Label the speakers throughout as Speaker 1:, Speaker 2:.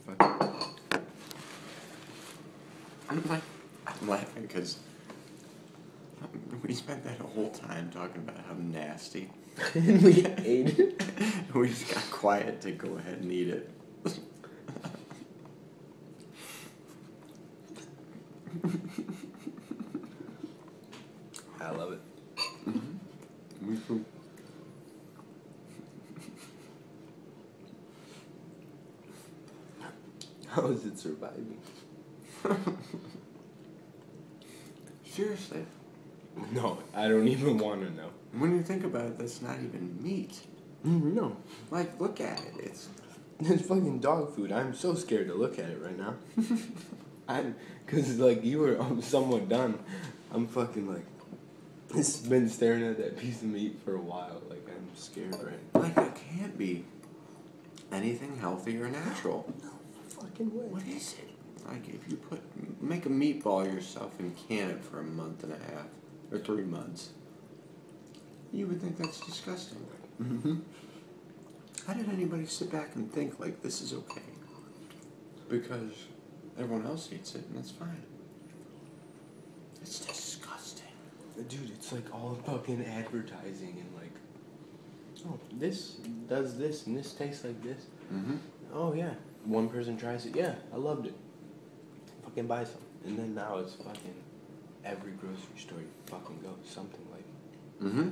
Speaker 1: fucking... I'm laughing because we spent that whole time talking about how nasty.
Speaker 2: And we ate it.
Speaker 1: We just got quiet to go ahead and eat it.
Speaker 2: I love it.
Speaker 1: Mm-hmm. Me too.
Speaker 2: How is it surviving?
Speaker 1: Seriously.
Speaker 2: No, I don't even want to know.
Speaker 1: When you think about it, that's not even meat.
Speaker 2: No.
Speaker 1: Like, look at it. It's
Speaker 2: fucking dog food. I'm so scared to look at it right now. Cause like you were somewhat done. I'm fucking like, it's been staring at that piece of meat for a while. Like I'm scared right now.
Speaker 1: like it can't be anything healthy or natural.
Speaker 2: No fucking way.
Speaker 1: What is it? Like if you make a meatball yourself and can it for a month and a half or 3 months, you would think that's disgusting. Mm-hmm. How did anybody sit back and think like this is okay? Because everyone else eats it and that's fine. It's disgusting.
Speaker 2: Dude, it's like all fucking advertising and like, oh, this does this and this tastes like this.
Speaker 1: Mm-hmm.
Speaker 2: Oh yeah. One person tries it. Yeah, I loved it. Fucking buy some. And then now it's fucking every grocery store you fucking go. Something like.
Speaker 1: Mm-hmm.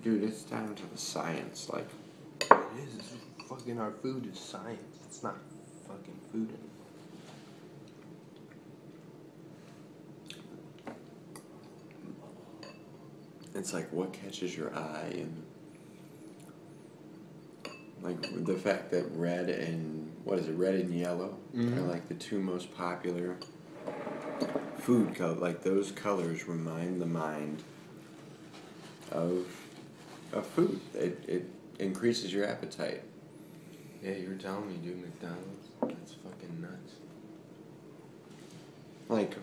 Speaker 1: Dude, it's down to the science. Like,
Speaker 2: It is. It's fucking our food is science. It's not fucking food anymore.
Speaker 1: it's like what catches your eye, and like the fact that red and red and yellow are like the two most popular food color. Like those colors remind the mind of food. It increases your appetite.
Speaker 2: Yeah, you were telling me, dude, McDonald's. That's fucking nuts.
Speaker 1: Like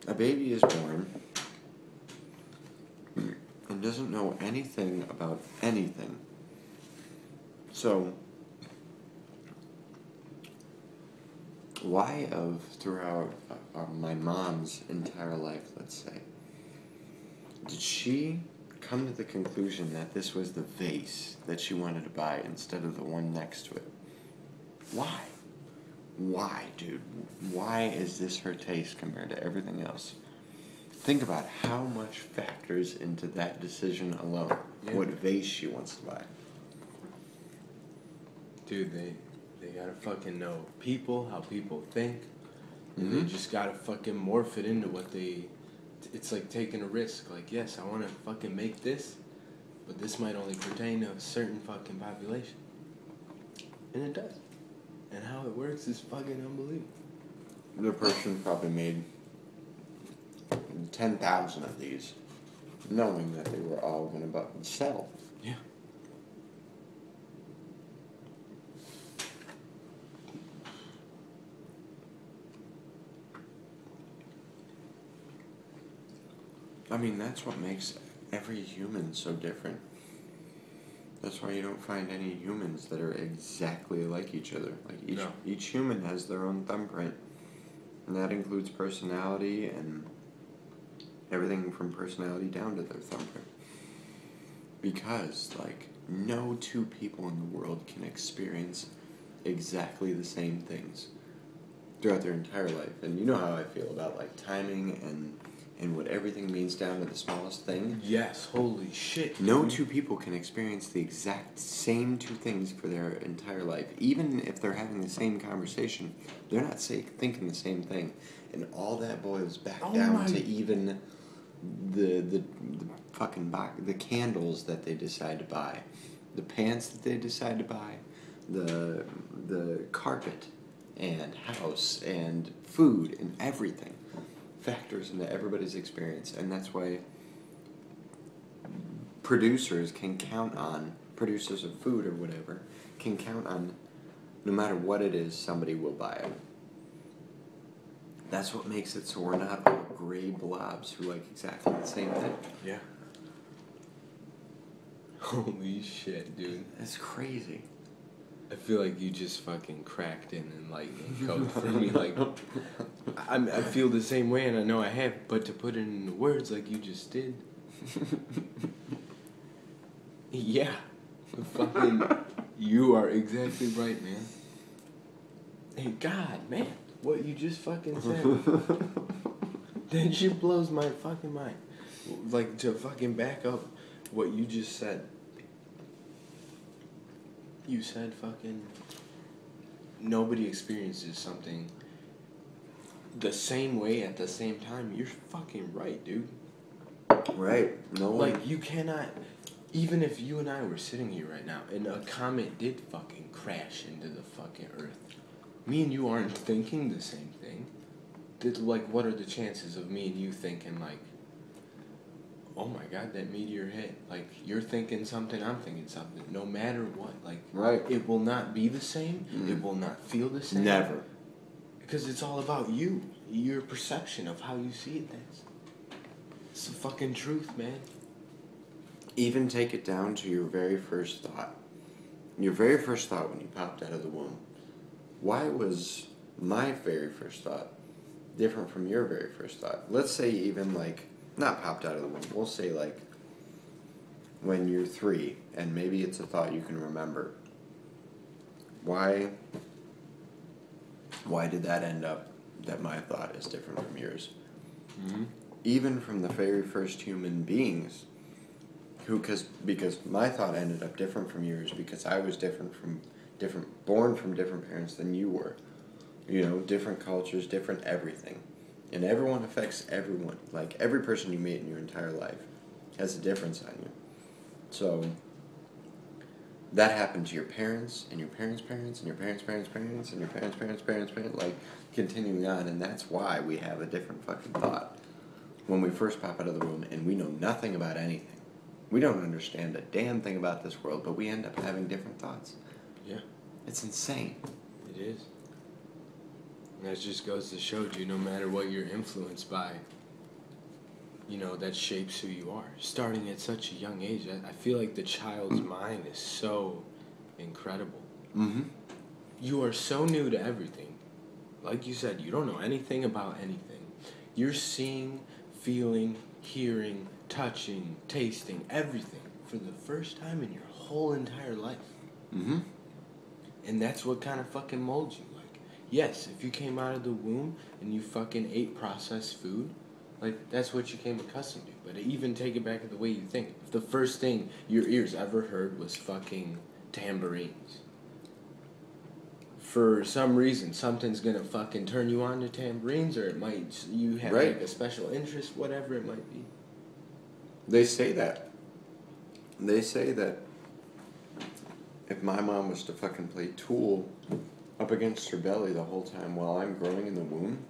Speaker 1: a baby is born and doesn't know anything about anything. So why throughout my mom's entire life, let's say, did she come to the conclusion that this was the vase that she wanted to buy instead of the one next to it? Why? Why, dude? Why is this her taste compared to everything else? Think about how much factors into that decision alone.
Speaker 2: Yeah.
Speaker 1: What vase she wants to buy.
Speaker 2: Dude, they gotta fucking know people, how people think, and
Speaker 1: Mm-hmm.
Speaker 2: they just gotta fucking morph it into what they... It's like taking a risk. Like, yes, I want to fucking make this, but this might only pertain to a certain fucking population. And it does. And how it works is fucking unbelievable.
Speaker 1: The person probably made 10,000 of these, knowing that they were all going to sell.
Speaker 2: Yeah.
Speaker 1: I mean, that's what makes every human so different. That's why you don't find any humans that are exactly like each other. Like each human has their own thumbprint, and that includes personality and everything from personality down to their thumbprint. Because, like, no two people in the world can experience exactly the same things throughout their entire life. And you know how I feel about, like, timing and what everything means down to the smallest thing.
Speaker 2: Yes, holy shit.
Speaker 1: No two people can experience the exact same two things for their entire life. Even if they're having the same conversation, they're not thinking the same thing. And all that boils back down to even the fucking the candles that they decide to buy, the pants that they decide to buy, the carpet and house and food and everything factors into everybody's experience. And that's why producers of food or whatever, can count on, no matter what it is, somebody will buy it. That's what makes it so we're not all gray blobs who like exactly the same thing.
Speaker 2: Yeah. Holy shit, dude.
Speaker 1: That's crazy.
Speaker 2: I feel like you just fucking cracked an enlightening code for me. Like, I feel the same way, and I know I have, but to put it into words like you just did. Yeah. Fucking, you are exactly right, man. Hey, God, man, what you just fucking said. That shit blows my fucking mind. Like, to fucking back up what you just said. You said fucking nobody experiences something the same way at the same time. You're fucking right, dude.
Speaker 1: Right. No one.
Speaker 2: Like, you cannot, even if you and I were sitting here right now and a comet did fucking crash into the fucking earth, me and you aren't thinking the same thing. Like, what are the chances of me and you thinking, like, oh my God, that meteor hit? Like, you're thinking something, I'm thinking something. No matter what, like,
Speaker 1: right.
Speaker 2: It will not be the same. It will not feel the same.
Speaker 1: Never.
Speaker 2: Because it's all about you, your perception of how you see things. It's the fucking truth, man.
Speaker 1: Even take it down to your very first thought. Your very first thought when you popped out of the womb. Why was my very first thought different from your very first thought? Let's say even like, not popped out of the womb, we'll say like when you're 3 and maybe it's a thought you can remember. Why did that end up that my thought is different from yours?
Speaker 2: Mm-hmm.
Speaker 1: Even from the very first human beings, because my thought ended up different from yours because I was born from different parents than you were. You know, different cultures, different everything. And everyone affects everyone. Like, every person you meet in your entire life has a difference on you. So, that happened to your parents, and your parents' parents, and your parents' parents' parents, and your parents' parents' parents' parents, like, continuing on. And that's why we have a different fucking thought when we first pop out of the womb, and we know nothing about anything. We don't understand a damn thing about this world, but we end up having different thoughts.
Speaker 2: Yeah.
Speaker 1: It's insane.
Speaker 2: It is. And that just goes to show you, no matter what you're influenced by, you know, that shapes who you are. Starting at such a young age, I feel like the child's mind is so incredible.
Speaker 1: Mm-hmm.
Speaker 2: You are so new to everything. Like you said, you don't know anything about anything. You're seeing, feeling, hearing, touching, tasting, everything for the first time in your whole entire life.
Speaker 1: Mm-hmm.
Speaker 2: And that's what kind of fucking molds you. Like, yes, if you came out of the womb and you fucking ate processed food, like, that's what you came accustomed to. But even take it back to the way you think. If the first thing your ears ever heard was fucking tambourines, for some reason, something's gonna fucking turn you on to tambourines, or it might, you have
Speaker 1: right.
Speaker 2: like a special interest, whatever it might be.
Speaker 1: They say that. They say that if my mom was to fucking play Tool up against her belly the whole time while I'm growing in the womb,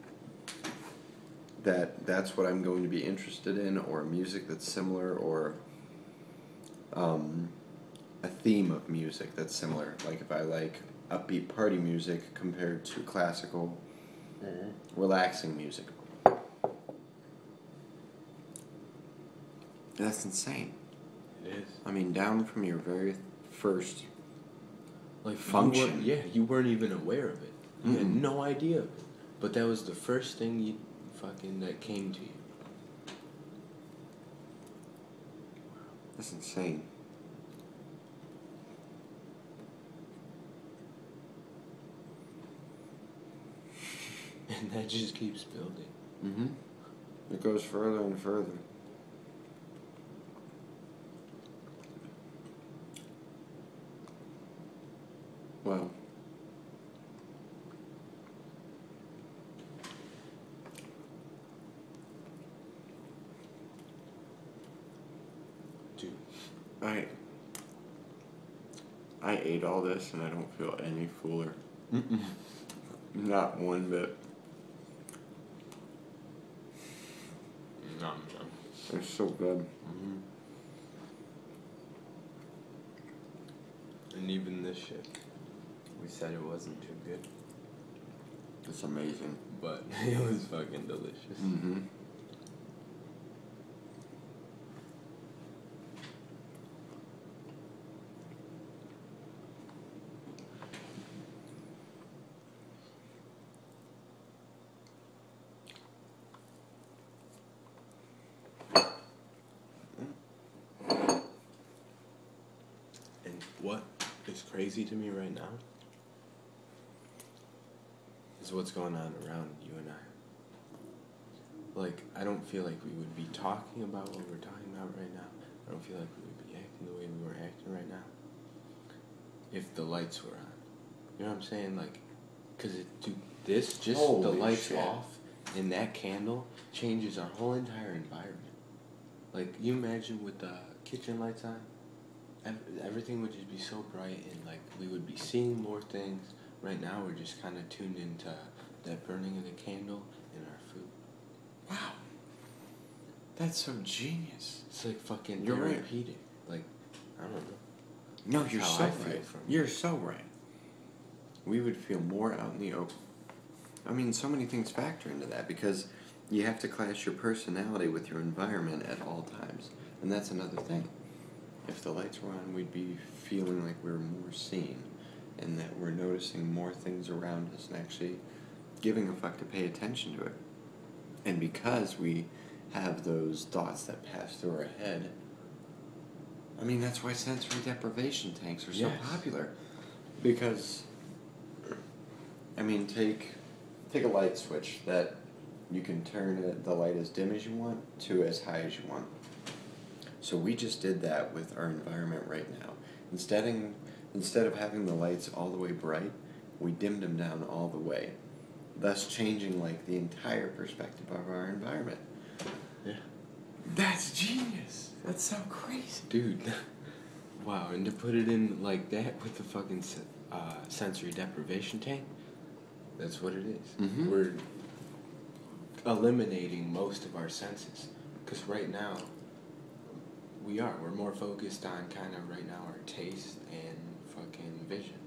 Speaker 1: that's what I'm going to be interested in, or music that's similar, or a theme of music that's similar. Like if I like upbeat party music compared to classical, relaxing music. That's insane.
Speaker 2: It is.
Speaker 1: I mean, down from your very first
Speaker 2: like
Speaker 1: function.
Speaker 2: You weren't even aware of it. You had no idea of it. But that was the first thing that came to you.
Speaker 1: That's insane.
Speaker 2: And that just keeps building.
Speaker 1: Mm-hmm. It goes further and further. Well,
Speaker 2: Dude.
Speaker 1: I ate all this and I don't feel any fuller.
Speaker 2: Mm-mm.
Speaker 1: Not one bit.
Speaker 2: Nom.
Speaker 1: It's so good.
Speaker 2: Mm-hmm. And even this shit, we said it wasn't too good,
Speaker 1: It's amazing.
Speaker 2: but it was fucking delicious.
Speaker 1: Mm-hmm.
Speaker 2: what is crazy to me right now is what's going on around you and I. Like, I don't feel like we would be talking about what we're talking about right now. I don't feel like we would be acting the way we were acting right now if the lights were on. You know what I'm saying? Like, because just
Speaker 1: Holy
Speaker 2: the lights
Speaker 1: shit.
Speaker 2: off and that candle changes our whole entire environment. Like, you imagine with the kitchen lights on, everything would just be so bright and, like, we would be seeing more things. Right now, we're just kind of tuned into that burning of the candle and our food.
Speaker 1: Wow. That's so genius.
Speaker 2: It's like fucking
Speaker 1: You're right.
Speaker 2: therapeutic. Like, I don't know.
Speaker 1: No, you're
Speaker 2: How
Speaker 1: so
Speaker 2: I feel
Speaker 1: right.
Speaker 2: from it.
Speaker 1: You're so right. We would feel more out in the open. I mean, so many things factor into that because you have to clash your personality with your environment at all times. And that's another thing. If the lights were on, we'd be feeling like we're more seen and that we're noticing more things around us and actually giving a fuck to pay attention to it. And because we have those thoughts that pass through our head, I mean, that's why sensory deprivation tanks are so
Speaker 2: Yes.
Speaker 1: popular. Because, I mean, take a light switch that you can turn the light as dim as you want to as high as you want. So we just did that with our environment right now. Instead of having the lights all the way bright, we dimmed them down all the way, thus changing like the entire perspective of our environment.
Speaker 2: Yeah.
Speaker 1: That's genius. That's so crazy.
Speaker 2: Dude. Wow, and to put it in like that with the fucking sensory deprivation tank, that's what it is.
Speaker 1: Mhm.
Speaker 2: We're eliminating most of our senses. Because right now, we're more focused on kind of right now our taste and fucking vision.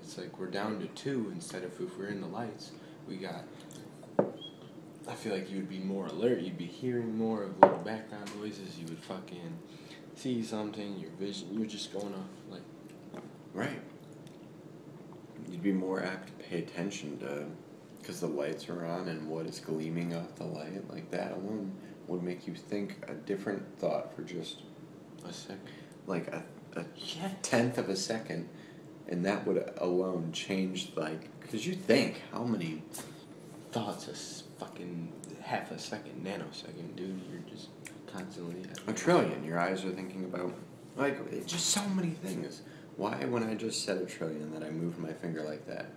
Speaker 2: It's like we're down to 2 instead of if we're in the lights, we got, I feel like you would be more alert, you'd be hearing more of little background noises, you would fucking see something, your vision, you're just going off, like.
Speaker 1: Right. You'd be more apt to pay attention to, because the lights are on and what is gleaming off the light, like that alone would make you think a different thought for just
Speaker 2: A second.
Speaker 1: like a tenth of a second, and that would alone change, like, because you think how many
Speaker 2: Thoughts fucking half a second, nanosecond, dude, you're just constantly.
Speaker 1: a trillion your eyes are thinking about, like, it's just so many things. Why, when I just said a trillion, that I moved my finger like that?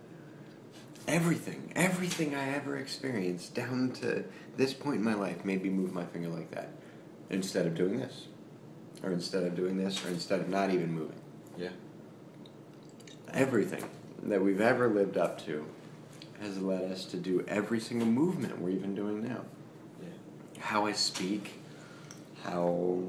Speaker 1: Everything I ever experienced down to this point in my life made me move my finger like that, instead of doing this, or instead of doing this, or instead of not even moving.
Speaker 2: Yeah.
Speaker 1: Everything that we've ever lived up to has led us to do every single movement we're even doing now.
Speaker 2: Yeah.
Speaker 1: How I speak, how